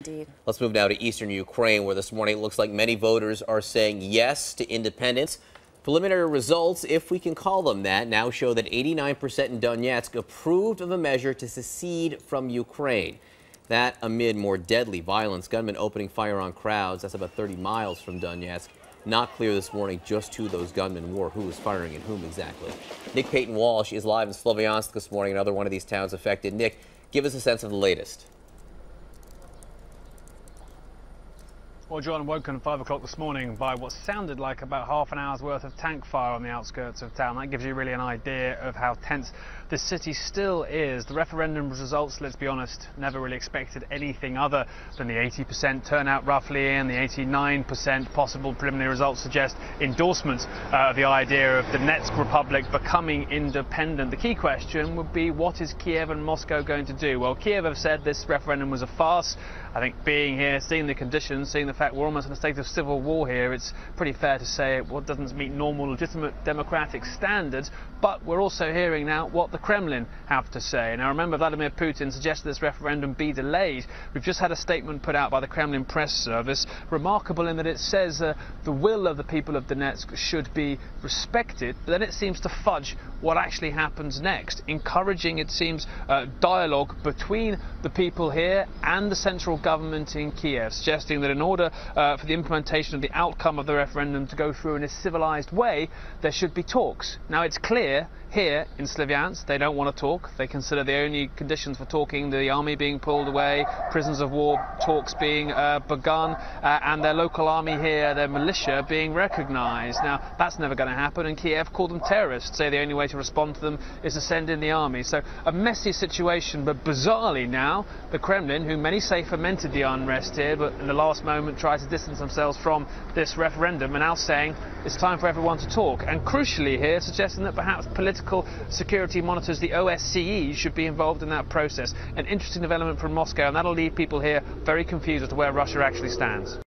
Indeed. Let's move now to eastern Ukraine, where this morning it looks like many voters are saying yes to independence. Preliminary results, if we can call them that, now show that 89% in Donetsk approved of a measure to secede from Ukraine. That amid more deadly violence, gunmen opening fire on crowds. That's about 30 miles from Donetsk. Not clear this morning just who those gunmen were, who was firing and whom exactly. Nick Payton-Walsh is live in Slovyansk this morning, another one of these towns affected. Nick, give us a sense of the latest. Well, John, woken at 5 o'clock this morning by what sounded like about half an hour's worth of tank fire on the outskirts of town. That gives you really an idea of how tense the city still is. The referendum results, let's be honest, never really expected anything other than the 80% turnout roughly, and the 89% possible preliminary results suggest endorsement of the idea of the Donetsk Republic becoming independent. The key question would be, what is Kiev and Moscow going to do? Well, Kiev have said this referendum was a farce. I think being here, seeing the conditions, seeing the fact we're almost in a state of civil war here, it's pretty fair to say it doesn't meet normal, legitimate democratic standards. But we're also hearing now what the Kremlin have to say. Now, remember, Vladimir Putin suggested this referendum be delayed. We've just had a statement put out by the Kremlin press service, remarkable in that it says the will of the people of Donetsk should be respected, but then it seems to fudge what actually happens next, encouraging, it seems, dialogue between the people here and the central government in Kiev, suggesting that in order for the implementation of the outcome of the referendum to go through in a civilized way, there should be talks. Now, it's clear here in Slovyansk they don't want to talk. They consider the only conditions for talking the army being pulled away, prisoners of war talks being begun, and their local army here, their militia, being recognized. Now, that's never going to happen, and Kiev called them terrorists, say the only way to respond to them is to send in the army. So a messy situation, but bizarrely now, the Kremlin, who many say fomented the unrest here, but in the last moment tried to distance themselves from this referendum, are now saying it's time for everyone to talk. And crucially here, suggesting that perhaps political security monitors, the OSCE, should be involved in that process. An interesting development from Moscow, and that'll leave people here very confused as to where Russia actually stands.